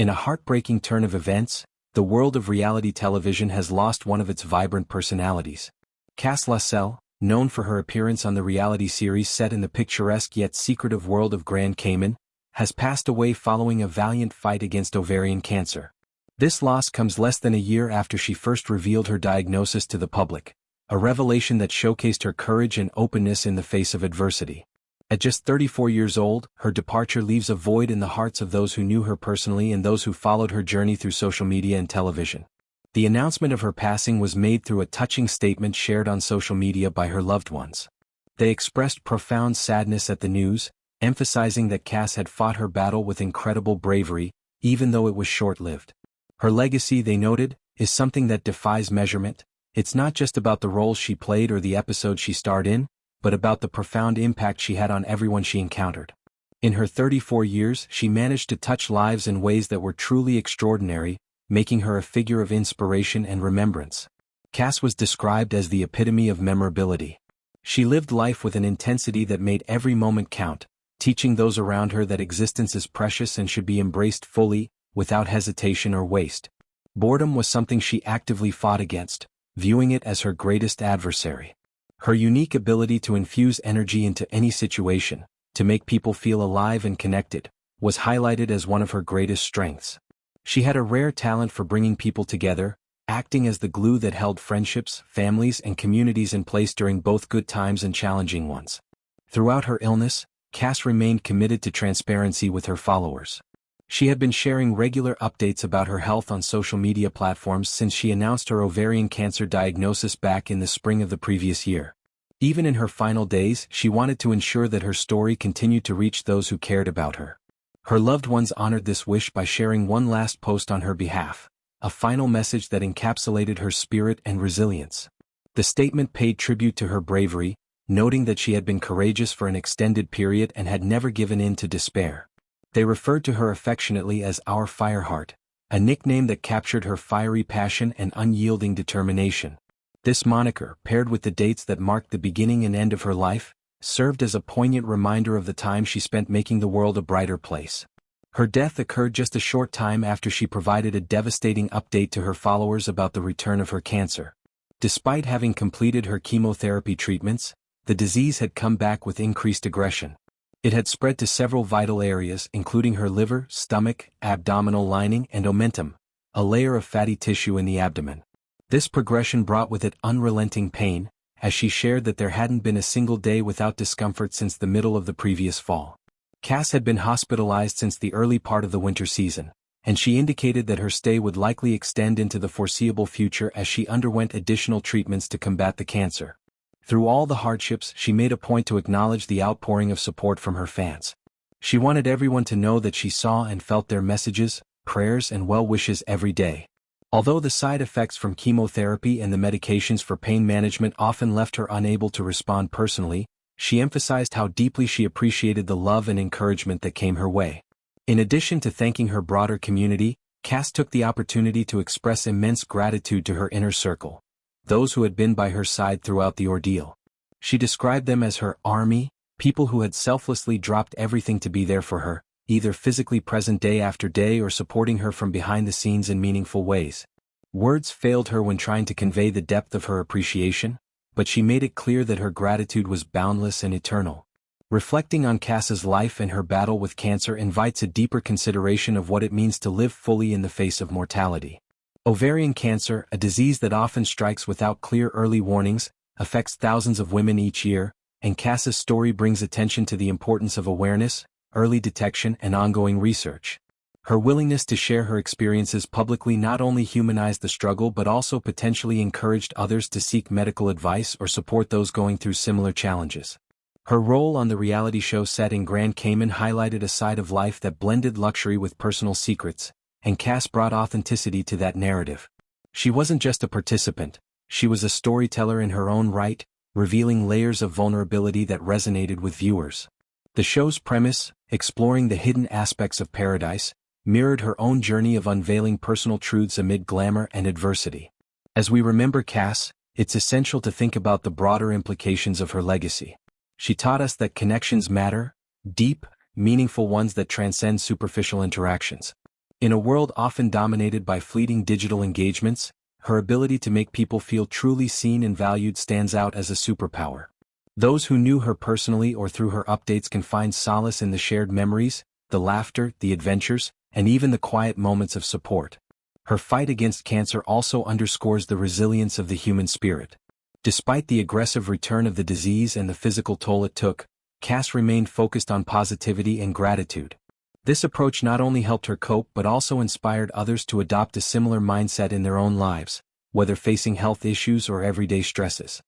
In a heartbreaking turn of events, the world of reality television has lost one of its vibrant personalities. Lacelle, known for her appearance on the reality series set in the picturesque yet secretive world of Grand Cayman, has passed away following a valiant fight against ovarian cancer. This loss comes less than a year after she first revealed her diagnosis to the public, a revelation that showcased her courage and openness in the face of adversity. At just 34 years old, her departure leaves a void in the hearts of those who knew her personally and those who followed her journey through social media and television. The announcement of her passing was made through a touching statement shared on social media by her loved ones. They expressed profound sadness at the news, emphasizing that Cass had fought her battle with incredible bravery, even though it was short-lived. Her legacy, they noted, is something that defies measurement. It's not just about the roles she played or the episodes she starred in, but about the profound impact she had on everyone she encountered. In her 34 years, she managed to touch lives in ways that were truly extraordinary, making her a figure of inspiration and remembrance. Cass was described as the epitome of memorability. She lived life with an intensity that made every moment count, teaching those around her that existence is precious and should be embraced fully, without hesitation or waste. Boredom was something she actively fought against, viewing it as her greatest adversary. Her unique ability to infuse energy into any situation, to make people feel alive and connected, was highlighted as one of her greatest strengths. She had a rare talent for bringing people together, acting as the glue that held friendships, families, and communities in place during both good times and challenging ones. Throughout her illness, Cass remained committed to transparency with her followers. She had been sharing regular updates about her health on social media platforms since she announced her ovarian cancer diagnosis back in the spring of the previous year. Even in her final days, she wanted to ensure that her story continued to reach those who cared about her. Her loved ones honored this wish by sharing one last post on her behalf, a final message that encapsulated her spirit and resilience. The statement paid tribute to her bravery, noting that she had been courageous for an extended period and had never given in to despair. They referred to her affectionately as our Fireheart, a nickname that captured her fiery passion and unyielding determination. This moniker, paired with the dates that marked the beginning and end of her life, served as a poignant reminder of the time she spent making the world a brighter place. Her death occurred just a short time after she provided a devastating update to her followers about the return of her cancer. Despite having completed her chemotherapy treatments, the disease had come back with increased aggression. It had spread to several vital areas, including her liver, stomach, abdominal lining, and omentum, a layer of fatty tissue in the abdomen. This progression brought with it unrelenting pain, as she shared that there hadn't been a single day without discomfort since the middle of the previous fall. Cass had been hospitalized since the early part of the winter season, and she indicated that her stay would likely extend into the foreseeable future as she underwent additional treatments to combat the cancer. Through all the hardships, she made a point to acknowledge the outpouring of support from her fans. She wanted everyone to know that she saw and felt their messages, prayers, and well wishes every day. Although the side effects from chemotherapy and the medications for pain management often left her unable to respond personally, she emphasized how deeply she appreciated the love and encouragement that came her way. In addition to thanking her broader community, Cass took the opportunity to express immense gratitude to her inner circle, those who had been by her side throughout the ordeal. She described them as her army, people who had selflessly dropped everything to be there for her, either physically present day after day or supporting her from behind the scenes in meaningful ways. Words failed her when trying to convey the depth of her appreciation, but she made it clear that her gratitude was boundless and eternal. Reflecting on Cass's life and her battle with cancer invites a deeper consideration of what it means to live fully in the face of mortality. Ovarian cancer, a disease that often strikes without clear early warnings, affects thousands of women each year, and Cass's story brings attention to the importance of awareness, early detection, and ongoing research. Her willingness to share her experiences publicly not only humanized the struggle but also potentially encouraged others to seek medical advice or support those going through similar challenges. Her role on the reality show set in Grand Cayman highlighted a side of life that blended luxury with personal secrets, and Cass brought authenticity to that narrative. She wasn't just a participant, she was a storyteller in her own right, revealing layers of vulnerability that resonated with viewers. The show's premise, exploring the hidden aspects of paradise, mirrored her own journey of unveiling personal truths amid glamour and adversity. As we remember Cass, it's essential to think about the broader implications of her legacy. She taught us that connections matter, deep, meaningful ones that transcend superficial interactions. In a world often dominated by fleeting digital engagements, her ability to make people feel truly seen and valued stands out as a superpower. Those who knew her personally or through her updates can find solace in the shared memories, the laughter, the adventures, and even the quiet moments of support. Her fight against cancer also underscores the resilience of the human spirit. Despite the aggressive return of the disease and the physical toll it took, Cass remained focused on positivity and gratitude. This approach not only helped her cope but also inspired others to adopt a similar mindset in their own lives, whether facing health issues or everyday stresses.